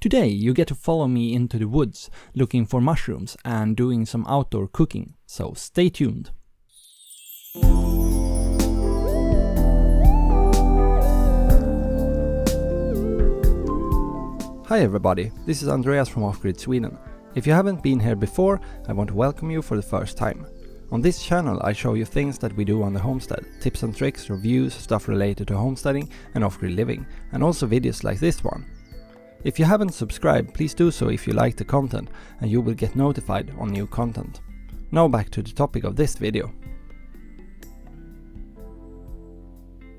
Today you get to follow me into the woods looking for mushrooms and doing some outdoor cooking, so stay tuned. Hi everybody, this is Andreas from Offgrid Sweden. If you haven't been here before, I want to welcome you for the first time. On this channel I show you things that we do on the homestead, tips and tricks, reviews, stuff related to homesteading and off-grid living, and also videos like this one. If you haven't subscribed, please do so if you like the content, and you will get notified on new content. Now back to the topic of this video.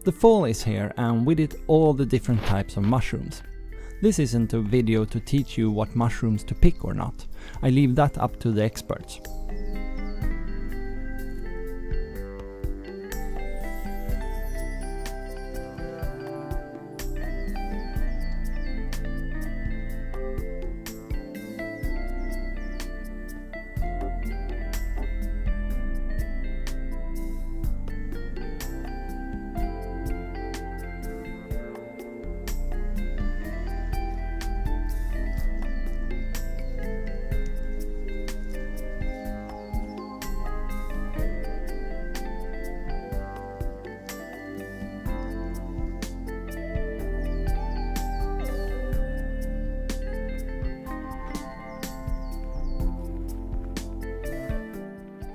The fall is here, and with it all the different types of mushrooms. This isn't a video to teach you what mushrooms to pick or not. I leave that up to the experts.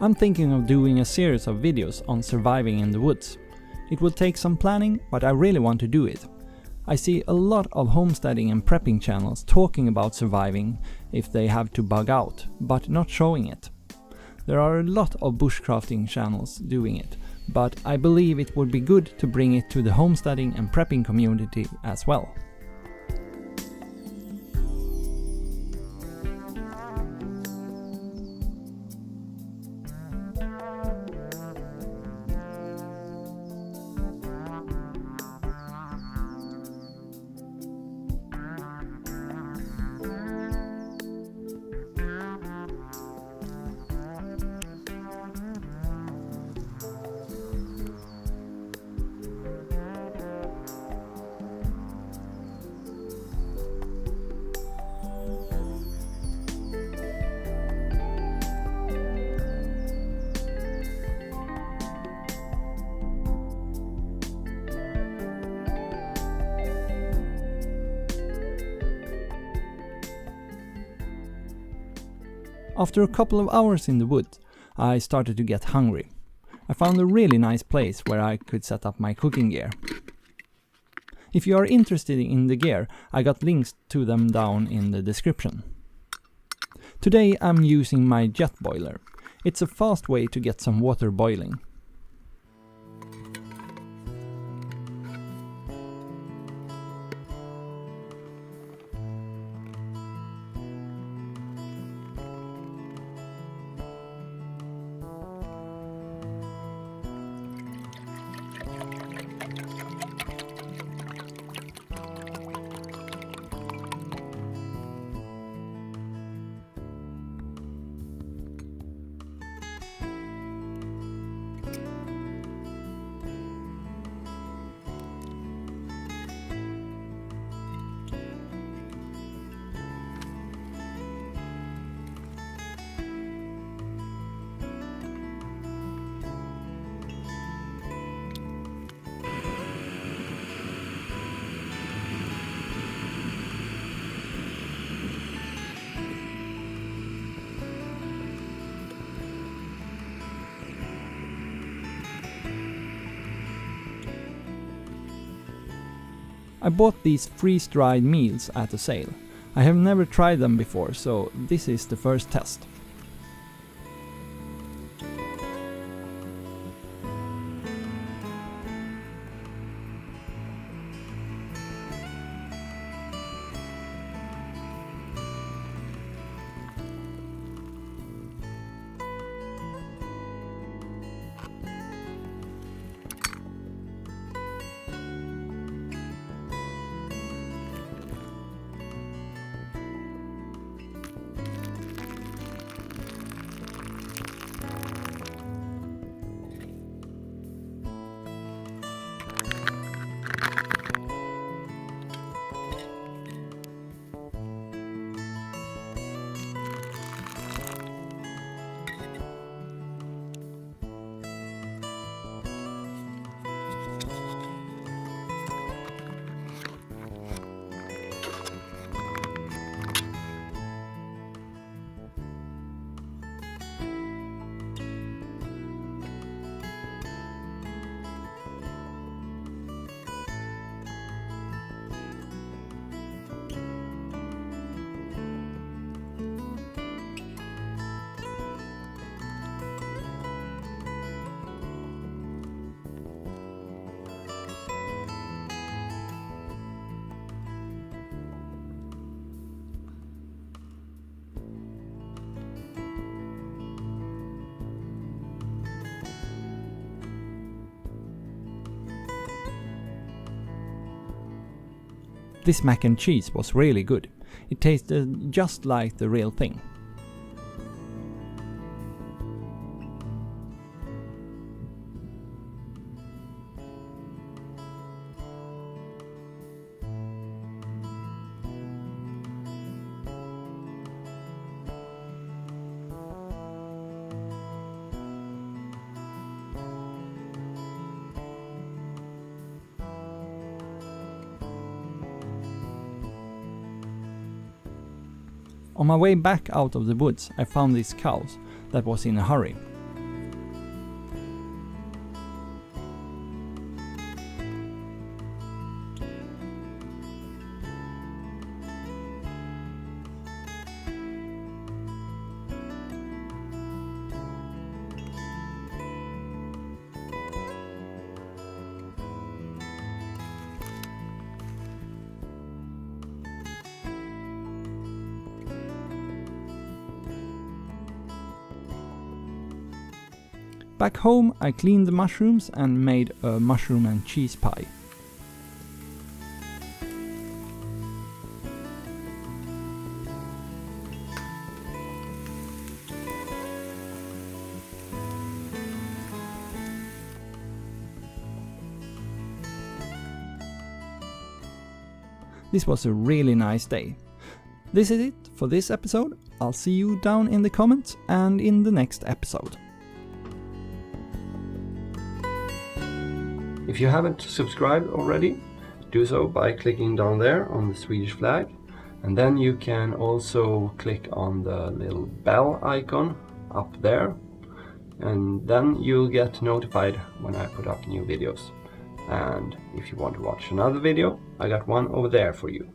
I'm thinking of doing a series of videos on surviving in the woods. It will take some planning, but I really want to do it. I see a lot of homesteading and prepping channels talking about surviving if they have to bug out, but not showing it. There are a lot of bushcrafting channels doing it, but I believe it would be good to bring it to the homesteading and prepping community as well. After a couple of hours in the woods, I started to get hungry. I found a really nice place where I could set up my cooking gear. If you are interested in the gear, I got links to them down in the description. Today I'm using my jet boiler. It's a fast way to get some water boiling. I bought these freeze-dried meals at a sale. I have never tried them before, so this is the first test. This mac and cheese was really good. It tasted just like the real thing. On my way back out of the woods, I found these cows that was in a hurry. Back home, I cleaned the mushrooms and made a mushroom and cheese pie. This was a really nice day. This is it for this episode. I'll see you down in the comments and in the next episode. If you haven't subscribed already, do so by clicking down there on the Swedish flag, and then you can also click on the little bell icon up there, and then you'll get notified when I put up new videos. And if you want to watch another video, I got one over there for you.